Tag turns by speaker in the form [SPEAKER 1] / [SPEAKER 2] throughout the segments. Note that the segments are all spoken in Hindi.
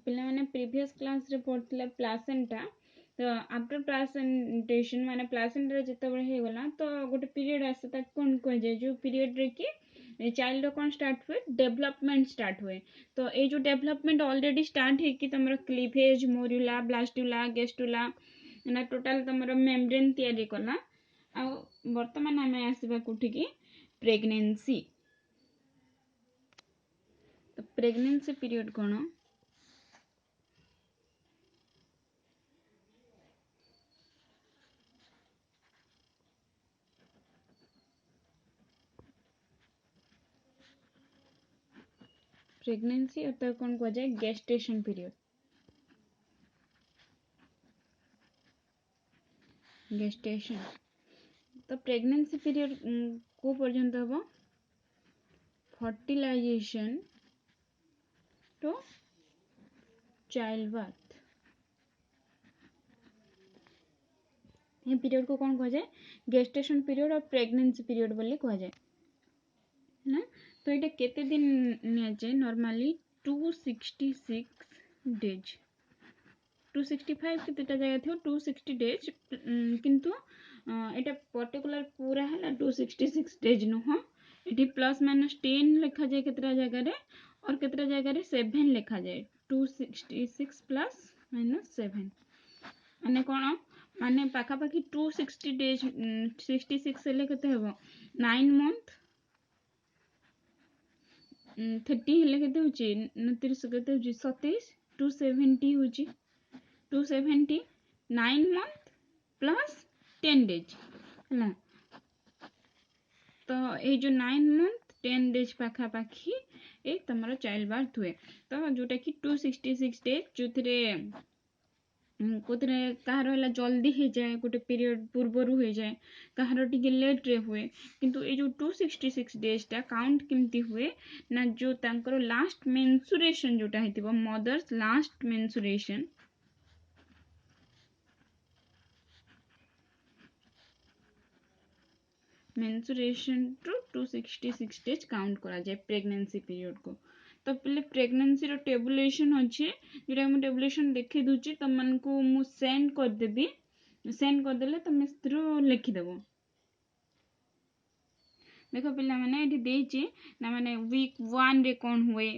[SPEAKER 1] पिला माने प्रीवियस क्लास रे पढ़थिले प्लासेंटा तो आफ्टर प्लासेंटेशन माने प्लासेंटा जिते बड़े हो गला तो गोटे पीरियड आसे ता कोन कह जाय जो पीरियड रे कि चाइल्ड रो कोन स्टार्ट हुए डेवलपमेंट स्टार्ट हुए तो ए जो डेवलपमेंट ऑलरेडी स्टार्ट है कि तमरो क्लीवेज मोरुला ब्लास्टुला गेस्टुला ना टोटल तमरो मेम्ब्रेन तयारी कला आ वर्तमान आमे आसीबा कोठी की प्रेगनेंसी तो प्रेगनेंसी पीरियड कोन प्रेगनेंसी और तक कौन कह जाए गेस्टेशन पीरियड गेस्टेशन तो प्रेगनेंसी पीरियड को पर्यंत हम फर्टिलाइजेशन टू चाइल्ड बर्थ ये पीरियड को कौन कह जाए गेस्टेशन पीरियड और प्रेगनेंसी पीरियड बोली कह जाए ना तो ये केते दिन निया जाए नॉर्मली 266 डेज 265 केतेटा जगह थो 260 डेज किंतु एटा पर्टिकुलर पूरा है 266 डेज नुह ये प्लस माइनस 10 लिखा जाए केतरा जगह रे और केतरा जगह रे 7 लिखा जाए 266 प्लस माइनस 7 माने कौन माने पाखापाखि 260 डेज 66 हेले केते हेबो 9 मंथ 30 हेले केते होची 29 केते होची 27 270 होची 270 9 मंथ प्लस 10 डेज है तो ये जो 9 मंथ 10 डेज पाखापाखि ये तुम चाइल्ड बर्थ हुए तो जोटा कि 266 डेज जो कोथिरे कहार है जल्दी हो जाए गोटे पीरियड पूर्वर हो जाए कहार टिके लेट रे हुए किंतु ये जो 266 डेज टा काउंट केमती हुए ना जो तांकर लास्ट मेंसुरेशन जोटा हेतिबो mother's last menstruation menstruation to 266 days count करा जाए प्रेगनेंसी पीरियड को तो पहले प्रेगनेंसी रो टेबुलेशन अच्छे जोटा मुझे टेबुलेशन देखी दूची तुम मन को मु सेंड कर देबी सेंड कर देले तुम स्त्रो लिखिदेव देख पिला माने एठी देची ना माने वीक 1 रे कौन हुए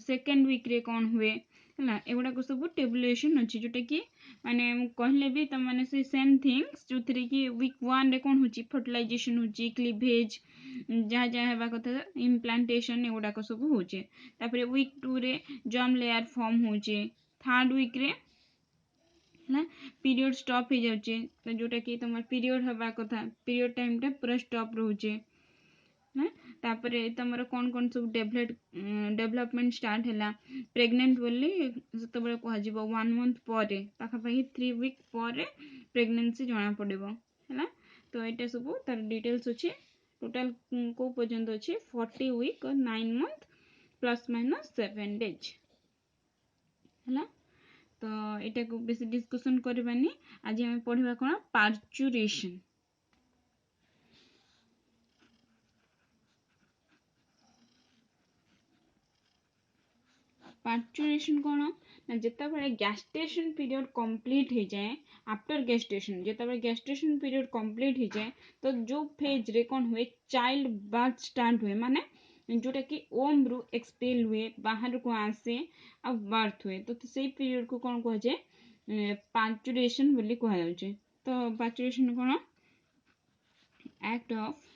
[SPEAKER 1] सेकेंड वीक रे कौन हुए है एगुड़ा को सब टेबुलेशन अच्छी जोटा कि माने कहले भी तुम माने से सेम थिंग्स जो थी कि वीक 1 रे कौन होची फर्टिलाइजेशन होची क्लीवेज जहाँ जहाँ हेबा कथा इम्प्लांटेशन एगुड़ा को सब होचे तापर वीक 2 रे जर्म लेयर फॉर्म होचे थर्ड वीक रे ना पीरियड स्टॉप हो जाउचे तो जोटा कि तुम पीरियड हेबा कथा पीरियड टाइम टा पूरा स्टॉप रोचे ना तापर तुमर कौन कौन सब डेवलपमेंट स्टार्ट है प्रेग्नेंट बोली सब कह 1 मंथ पर पाखापाखि 3 वीक पर प्रेगनेंसी जना पड़ो है तो यहाँ सब तार डिटेल्स अच्छे टोटाल को पर्यंत अच्छे 40 वीक और 9 मंथ प्लस माइनस 7 डेज है तो यहाँ को बेस डिस्कसन करवानी आज आम पढ़ा कौन पार्चुरेशन पार्चुरेशन कौन ना जिते बड़े गैस्टेशन पीरियड कंप्लीट हो जाए आफ्टर गैस्टेशन जिते बड़े गैस्टेशन पीरियड कंप्लीट हो जाए तो जो फेज रे कौन हुए चाइल्ड बर्थ स्टार्ट हुए माने जोटा कि ओम रु एक्सपेल हुए बाहर को आसे आ बर्थ हुए तो से पीरियड को कौन कह जाए पार्चुरेशन बोली कह जाउचे तो पार्चुरेशन कौन एक्ट ऑफ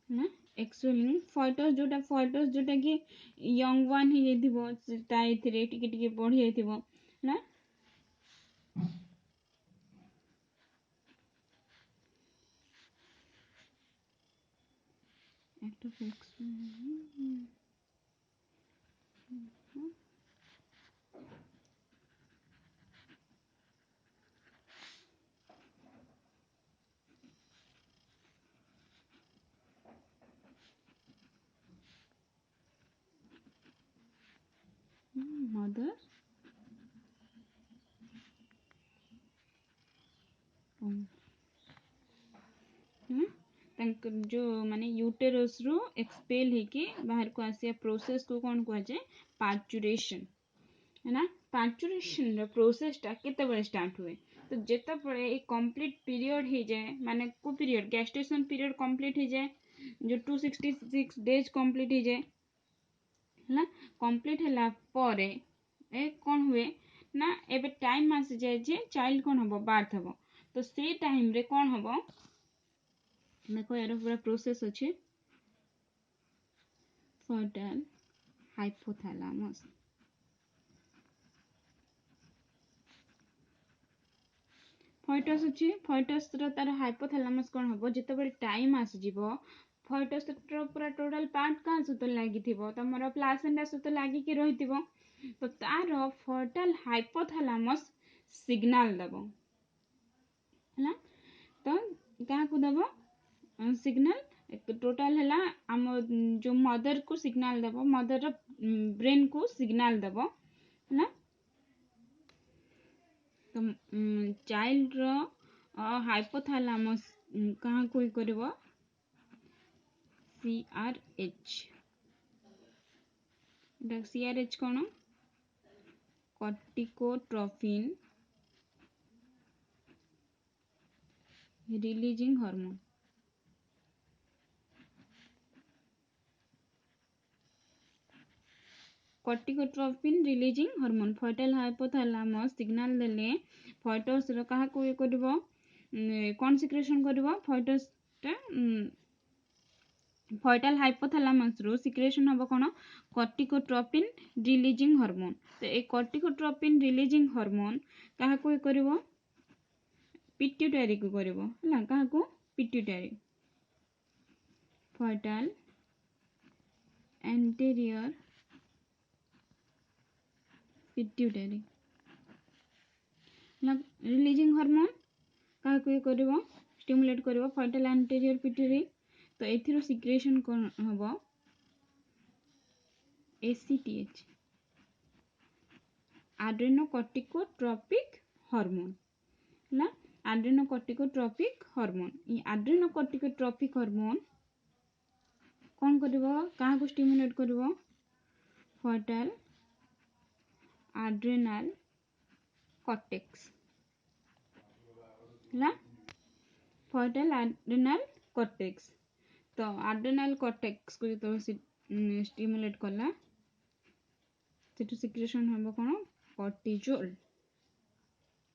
[SPEAKER 1] ना एक्सुअली फॉइटस जोटा कि यंग वन ही जाइथिबो ता एथिरे टिके टिके बढ़ी जाइथिबो ना एक्ट ऑफ मदर जो माने यूटेरस रु एक्सपेल होके बाहर को आसिया प्रोसेस को कौन कह जाए पार्चुरेशन है ना। पार्चुरेशन रो प्रोसेस टा केते बळे स्टार्ट हुए तो जेते बळे ए कंप्लीट पीरियड हे जाए माने को पीरियड गैस्टेशन पीरियड कंप्लीट हे जाए जो 266 डेज कंप्लीट हे जाए है कंप्लीट है परे ए कौन हुए ना एबे टाइम आसी जाए जे चाइल्ड कौन हम बार्थ हम तो से टाइम रे कौन हम देखो यार पूरा प्रोसेस अच्छे फर्टाइल हाइपोथैलेमस फॉइटस अच्छे फॉइटस तार हाइपोथैलेमस कौन हम जिते बड़े टाइम आसीज फॉइटस पूरा टोटल पार्ट क्या सहित लगी तुम प्लासेंटा सहित लगिक रही तो तार फर्टाइल हाइपोथैलेमस सिग्नल दब है तो क्या दब सिग्नल टोटाल है आम जो मदर को सिग्नल दब मदर ब्रेन को सिग्नल दब है तो चाइल्ड रो हाइपोथैलेमस कहाँ को करिवो सीआरएच सीआरएच कौन corticotrophin releasing hormone corticotrophin releasing hormone foetal hypothalamus signal देले फॉइटस रो कहा को ये करिवो कौन सिक्रेशन करिवो फॉइटस फर्टाइल हाइपोथैलेमस रो सिक्रेशन हम कौन कॉर्टिकोट्रोफिन रिलीजिंग हार्मोन तो ए कॉर्टिकोट्रोफिन रिलीजिंग हार्मोन कहा को करिवो पिट्यूटरी को करिवो हला कहा को pituitary fertile anterior pituitary releasing hormone कहा को करिवो स्टिमुलेट करिवो फर्टाइल एंटीरियर पिट्यूटरी तो एथिरो सिक्रेशन कौन हम एसीटीएच आड्रेनोकॉर्टिकोट्रोपिक हार्मोन है आड्रेनोकॉर्टिकोट्रोपिक हार्मोन ये आड्रेनोकॉर्टिकोट्रोपिक हार्मोन कौन करिवो कहाँ को स्टिमुलेट करिवो फर्टाइल आड्रेनाल कॉर्टेक्स है फर्टाइल आड्रेनाल कॉर्टेक्स तो आड्रेनाल कॉर्टेक्स को जो स्टिमुलेट कला सेटू सिक्रेशन हम कौन कॉर्टिजोल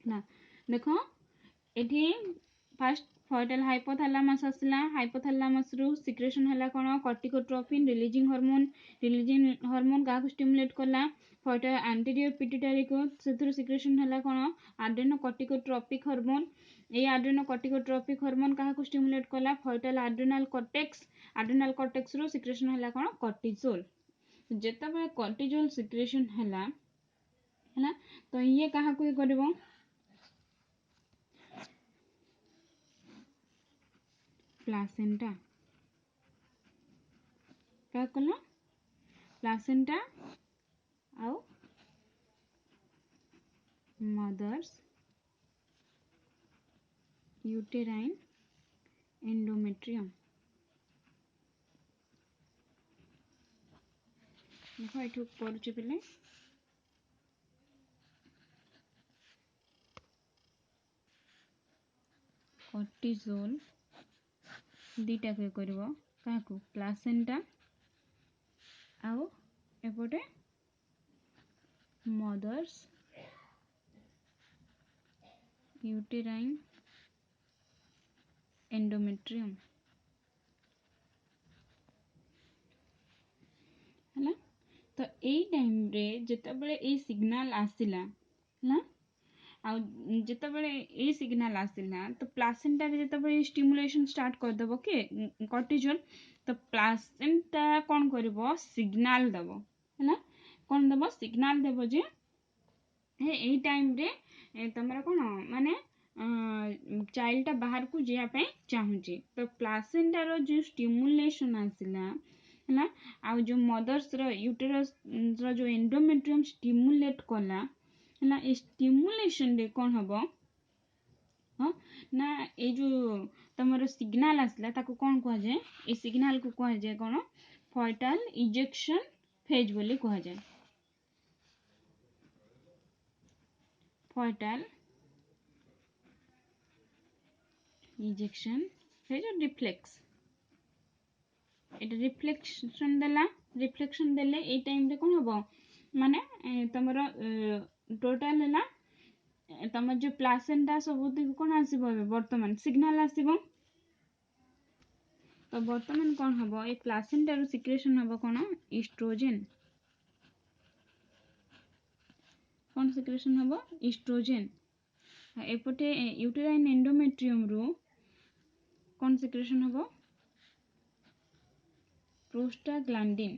[SPEAKER 1] ना देखो एठी फास्ट फर्टाइल हाइपोथैलेमस आसला हाइपोथैलेमस रु सिक्रेशन हला कौन कॉर्टिकोट्रोफिन रिलीजिंग हार्मोन का स्टिमुलेट कला फर्टाइल एंटीरियर पिट्यूटरी को सेथुरु सिक्रेशन हला कौन आड्रेनोकॉर्टिकोट्रोपिक हार्मोन ए आड्रेनोकॉर्टिकोट्रोपिक हार्मोन का स्टिमुलेट कला फर्टाइल आड्रेनाल कॉर्टेक्स रु सिक्रेशन हला कौन कॉर्टिजोल जेते बेले कॉर्टिजोल सिक्रेशन हला है तो ये कहा को करिवो प्लासेंटा क्या कला प्लासेंटा आउ मदर्स यूटेराइन एंडोमेट्रियम देखो ये पड़े पे कॉर्टिजोल दीटा को करिवो क्या प्लासेंटा आउ एपटे मदर्स यूटेराइन एंडोमेट्रियम है तो यही टाइम रे जिते बड़े ए सिग्नल आसिला है आ जिते बड़े ए सिग्नल आसिला तो प्लासेंटा रे जिते बड़े स्टिमुलेशन स्टार्ट कर दबो के कॉर्टिजोल तो प्लासेंटा कौन करिवो सिग्नल दबो है कौन दबो सिग्नल देबो जे यही टाइम रे तमरा कौन माने चाइल्ड टा बाहर को जाया चाहूँगी तो प्लासेंटा रो जो स्टिमुलेशन आसिला है आ जो मदर्स रो यूटेरस रो जो एंडोमेट्रियम स्टिमुलेट कला है स्टिमुलेशन रे कौन हम हाँ ना ये जो तुम सिग्नाल आसला ताको कौन कह जाए ये सिग्नाल को कह जाए कौन फॉइटल इजेक्शन फेज बोली कह जाए फॉइटल इजेक्शन फेज और रिफ्लेक्स এটা রিফ্লেকশন দেলা রিফ্লেকশন দেলে এই টাইম রে কোন হবো মানে তোমার টোটাল হেলা তোমার যে প্লাসেন্টা ସବୁଥିକୁ কোন আসিব বর্তমান সিগনাল আসিব তো বর্তমান কোন হবো এই প্লাসেন্টার সিক্রেশন হবো কোন ইস্ট্রোজেন কোন সিক্রেশন হবো ইস্ট্রোজেন এপটে ইউটেরাইন এন্ডোমেট্রিয়াম রু কোন সিক্রেশন হবো प्रोस्टाग्लैंडिन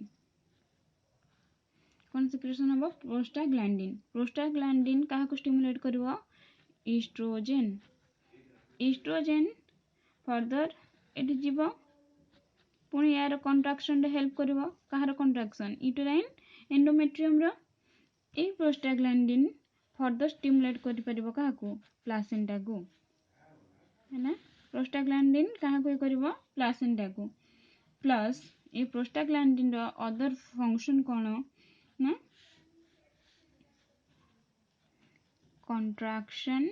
[SPEAKER 1] कौन सिक्रेशन हम प्रोस्टाग्लैंडिन क्या स्टिमुलेट करिवो ईस्ट्रोजेन ईस्ट्रोजेन फर्दर एटी जीव पुणी यार कंट्राक्शन रे हेल्प करिवो कहार कंट्राक्शन यूटेराइन एंडोमेट्रियम रो ए प्रोस्टाग्लैंडिन फर्दर स्टिमुलेट करि परिवो काहाकू प्लासेंटा को है ना प्रोस्टाग्लैंडिन कहा को करिवो प्लासेंटा को प्लस ये प्रोस्टाग्लैंडिन रो अदर फंक्शन कौन ना contraction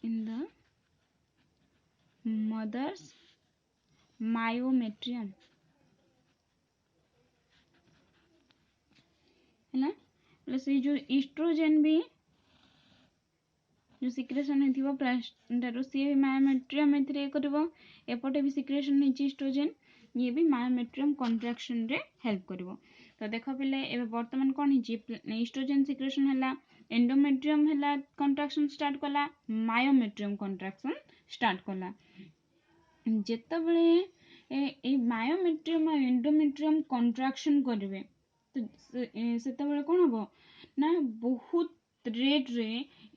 [SPEAKER 1] in the mother's myometrium है ना प्लस ये जो ईस्ट्रोजेन भी जो सिक्रेशन है प्लासेंटा सी भी मायोमेट्रियम एथिरे करबो एपटे भी सिक्रेशन है ईस्ट्रोजेन ये भी मायोमेट्रियम कंट्राक्शन रे हेल्प करबो तो देख पिले एबे वर्तमान कोन हिची ईस्ट्रोजेन सिक्रेशन हला एंडोमेट्रियम हला कंट्राक्शन स्टार्ट कला मायोमेट्रियम कंट्राक्शन स्टार्ट कला जेतबेले ए मायोमेट्रियम और एंडोमेट्रियम कंट्राक्शन करिवे तो सेतबेले कोन हबो ना बहुत रेट रे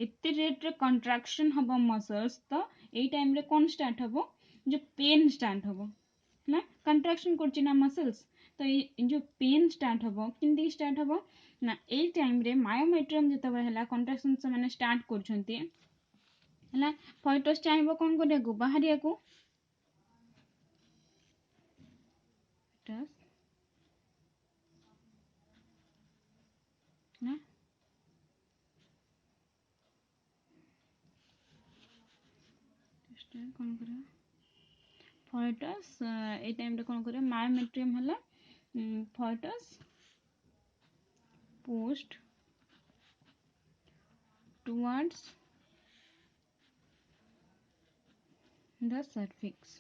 [SPEAKER 1] एते रेट रे कंट्राक्शन हबो मसल्स तो एई टाइम रे कोन स्टार्ट हबो जो पेन स्टार्ट हबो ना कंट्राक्शन करछि ना मसल्स तो ये जो पेन स्टार्ट हबो किंदी स्टार्ट हबो ना एई टाइम रे मायोमेट्रियम जेतबे हला कंट्राक्शन से माने स्टार्ट करछंती हला फॉइटस चाहबो कोन करिया को बाहरिया को ना कौन कर फॉइटस ए टाइम रे कौन कर मायोमेट्रियम हला फॉइटस पोस्ट टुवर्ड्स द सर्विक्स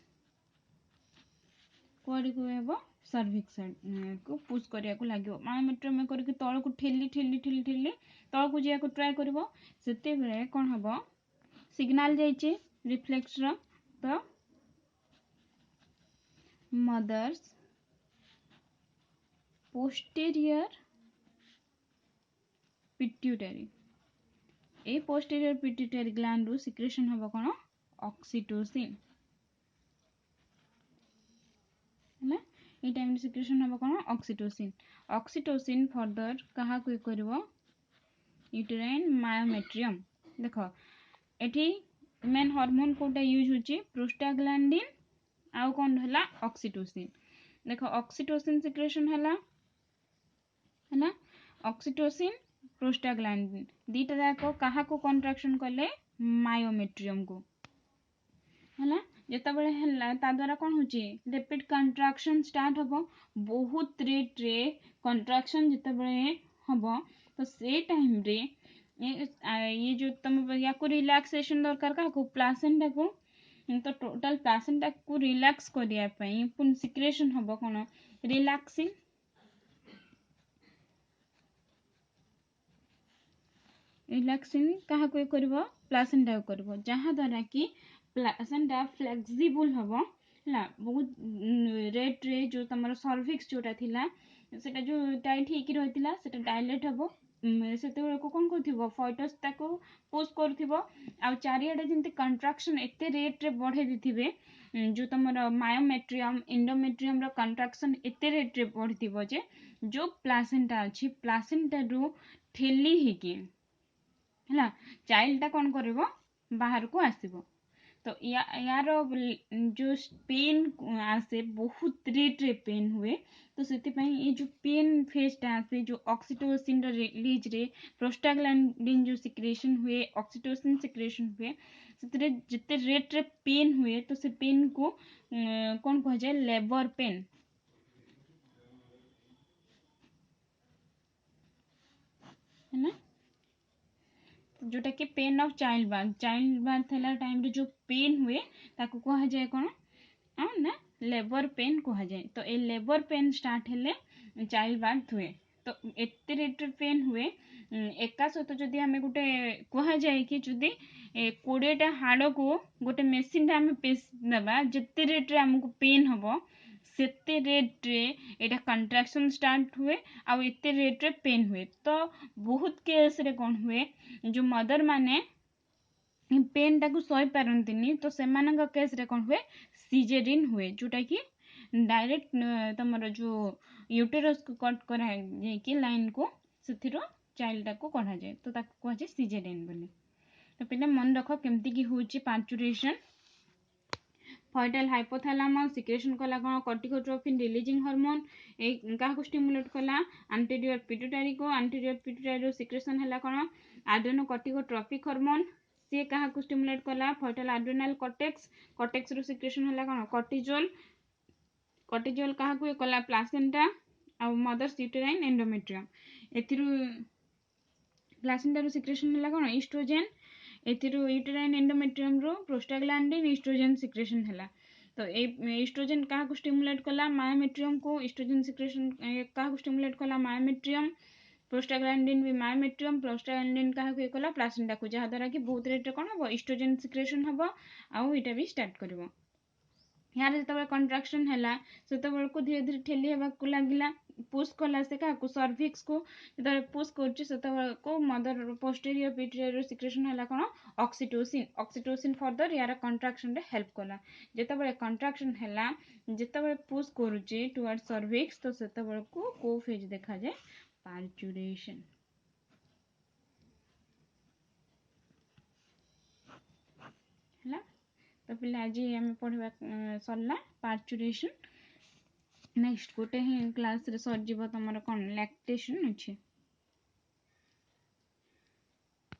[SPEAKER 1] कोडी को हेबो सर्विक्स को पुश करिया को लागियो मायोमेट्रियम में करके तळ को ठेली ठेली ठेली ठेली तळ को जिया को ट्राई करबो सेते बेले कोन हबो सिग्नल जाइचे रिफ्लेक्स रो तो मदर्स पोस्टीरियर पिट्यूटरी ए पोस्टीरियर पिट्यूटरी ग्लैंड रू सिक्रेशन हबो कोन ऑक्सीटोसिन है ये टाइम सिक्रेशन हबो कोन ऑक्सीटोसिन ऑक्सीटोसिन फर्दर कहा को करबो यूटेराइन मायोमेट्रियम देखो एठी मेन हार्मोन कोटा यूज होची प्रोस्टाग्लैंडिन आउ कोन हला ऑक्सीटोसिन देखो ऑक्सीटोसिन सिक्रेशन हला है ना ऑक्सीटोसिन प्रोस्टाग्लैंडिन दीटा जाको कहा को कंट्राक्शन करले मायोमेट्रियम को है जेतबेले हला ता द्वारा कोन होची रैपिड कंट्राक्शन स्टार्ट हबो बहुत रेट रे कंट्राक्शन जेतबेले हबो तो से टाइम रे ये जो तुम या को रिलैक्सेशन दरकार का को प्लासेंटा को तो टोटल प्लासेंटा को रिलैक्स करिया पई पुन सिक्रेशन हबो कोन रिलैक्सिंग रिलैक्सिंग कहा को करबो प्लासेंटा को करबो जहां द्वारा कि प्लासेंटा फ्लेक्सिबल हबो ला बहुत रेट रे जो तमरो सर्विक्स जोटा थिला सेटा जो टाइट हेकी रहितिला सेटा डायलेट हबो सेते को कोन करथिबो फॉइटस ताको पुश करथिबो आ चारियाडे जिंते कंट्राक्शन एते रेट रे बढ़े दिथिबे जो तमरो मायोमेट्रियम एंडोमेट्रियम रो कंट्राक्शन एते रेट रे बढ़थिबो जे जो प्लासेंटा अछि प्लासेंटा रो ठेली हेकी ହେଲା, ଚାଇଲ୍ଡଟା କ'ଣ କରିବ ବାହାରକୁ ଆସିବ। ତ यार जो पेन आसे बहुत रेट्रे पेन हुए, तो ସେଥିପାଇଁ ये जो पेन फेजटा आसे जो ऑक्सीटोसिन रिलीज रे प्रोस्टाग्लैंडिन जो सिक्रेशन हुए, ऑक्सीटोसिन सिक्रेशन हुए, ସେଥିରେ ଯେତେ ରେଟ୍ରେ ପେନ୍ ହୁଏ ତ ସେ ପେନ୍କୁ କ'ଣ କୁହାଯାଏ, ଲେବର ପେନ୍ ହେଲା, जोटा कि पेन ऑफ चाइल्ड बार्थ है टाइम रे जो पेन हुए ताको कहा जाए कौन ना लेबर पेन कहा जाए। तो ये लेबर पेन स्टार्ट हेले चाइल्ड बार्थ हुए। तो एते रेट पेन हुए एका सहित जदि आम गोटे कह जाए कि जदि 20टा हाड़ को गोटे मेसीन आम पेशी देवा जिते रेट्रे आमको पेन हम सेते रेट्रे एटा कंट्राक्शन स्टार्ट हुए आउ एते रेट्रे पेन हुए। तो बहुत केस रे कौन हुए जो मदर माने पेन टाକୁ ସହି ପାରନ୍ତିନି ତ ସେମାନଙ୍କ କେସ୍ରେ କ'ଣ ହୁଏ, ସିଜେରିନ୍ ହୁଏ, ଯୋଉଟା କି डायरेक्ट ତମର ଯୋଉ ୟୁଟେରସ୍କୁ କଟ୍ କରାଯାଇକି ଲାଇନ୍କୁ ସେଥିରୁ ଚାଇଲ୍ଡଟାକୁ କଢ଼ାଯାଏ, ତ ତାକୁ କୁହାଯାଏ ସିଜେରିନ୍ ବୋଲି। ତ ପିଲା ମନେ ରଖ କେମିତି କି ହେଉଛି ପାର୍ଚୁରେସନ୍। ଫଏଟାଲ ହାଇପୋଥାଲାମସ୍ ସିକ୍ରେସନ୍ କଲା କ'ଣ, କର୍ଟିକୋଟ୍ରୋଫିନ୍ ରିଲିଜିଂ ହର୍ମୋନ୍, ଏଇ କାହାକୁ ଷ୍ଟିମୁଲେଟ୍ କଲା, ଆଣ୍ଟେରିୟର ପିଟ୍ୟୁଟାରୀକୁ। ଆଣ୍ଟେରିୟର ପିଟ୍ୟୁଟାରୀରୁ ସିକ୍ରେସନ୍ ହେଲା କ'ଣ, ଆଡ୍ରେନୋକର୍ଟିକୋଟ୍ରଫିକ୍ ହର୍ମୋନ୍। ସିଏ କାହାକୁ ଷ୍ଟିମୁଲେଟ୍ କଲା, ଫଏଟାଲ ଆଡ୍ରେନାଲ କର୍ଟେକ୍ସ। କର୍ଟେକ୍ସରୁ ସିକ୍ରେସନ୍ ହେଲା କ'ଣ, କର୍ଟିଜୋଲ୍। କର୍ଟିଜୋଲ୍ କାହାକୁ କଲା, ପ୍ଲାସେଣ୍ଟା ଆଉ ମଦର୍ସ ୟୁଟେରାଇନ୍ ଏଣ୍ଡୋମେଟ୍ରିୟମ୍। ଏଥିରୁ ପ୍ଲାସେଣ୍ଟାରୁ ସିକ୍ରେସନ୍ ହେଲା କ'ଣ, ଇଷ୍ଟ୍ରୋଜେନ୍। ଏଥିରୁ ୟୁଟେରାଇନ୍ ଏଣ୍ଡୋମେଟ୍ରିୟମ୍ରୁ ପ୍ରୋଷ୍ଟାଗ୍ଲାଣ୍ଡିନ୍ ଇଷ୍ଟ୍ରୋଜେନ୍ ସିକ୍ରେସନ୍ ହେଲା। ତ ଏଇ ଇଷ୍ଟ୍ରୋଜେନ୍ କାହାକୁ ଷ୍ଟିମୁଲେଟ୍ କଲା, ମାୟୋମେଟ୍ରିୟମ୍କୁ। ଇଷ୍ଟ୍ରୋଜେନ୍ ସିକ୍ରେସନ୍ କାହାକୁ ଷ୍ଟିମୁଲେଟ୍ କଲା, ମାୟୋମେଟ୍ରିୟମ୍। प्रोस्टाग्लैंडिन भी मायोमेट्रियम। प्रोस्टाग्लैंडिन काहाକୁ ଇଏ କଲା, ପ୍ଲାସେଣ୍ଟାକୁ, ଯାହାଦ୍ୱାରା କି ବହୁତ ରେଟ୍ରେ କ'ଣ ହେବ, ଇଷ୍ଟ୍ରୋଜେନ୍ ସିକ୍ରେସନ୍ ହେବ ଆଉ ଏଇଟା ବି ଷ୍ଟାର୍ଟ କରିବ। ୟାର ଯେତେବେଳେ କଣ୍ଟ୍ରାକ୍ସନ୍ ହେଲା ସେତେବେଳକୁ ଧୀରେ ଧୀରେ ଠେଲି ହେବାକୁ ଲାଗିଲା, ପୁସ୍ କଲା ସେ କାହାକୁ, ସର୍ଭିକ୍ସକୁ। ଯେତେବେଳେ ପୁସ୍ କରୁଛି ସେତେବେଳକୁ ମଦର ପୋଷ୍ଟେରିୟର ପିଟ୍ୟୁଟାରୀରୁ ସିକ୍ରେସନ୍ ହେଲା କ'ଣ, ଅକ୍ସିଟୋସିନ୍। ଅକ୍ସିଟୋସିନ୍ ଫର୍ଦର ୟାର କଣ୍ଟ୍ରାକ୍ସନ୍ରେ ହେଲ୍ପ କଲା। ଯେତେବେଳେ କଣ୍ଟ୍ରାକ୍ସନ୍ ହେଲା, ଯେତେବେଳେ ପୁସ୍ କରୁଛି ଟୁୱାର୍ଡ ସର୍ଭିକ୍ସ, ତ ସେତେବେଳକୁ କୋଉ ଫେଜ୍ ଦେଖାଯାଏ, ପାର୍ଚୁରେସନ୍ ହେଲା। ତ ପିଲା ଆଜି ଆମେ ପଢ଼ିବା ସରିଲା ପାର୍ଚୁରେସନ୍। ନେକ୍ସଟ ଗୋଟେ ହିଁ କ୍ଲାସ୍ରେ ସରିଯିବ ତମର କ'ଣ, ଲାକ୍ଟେସନ୍ ଅଛି।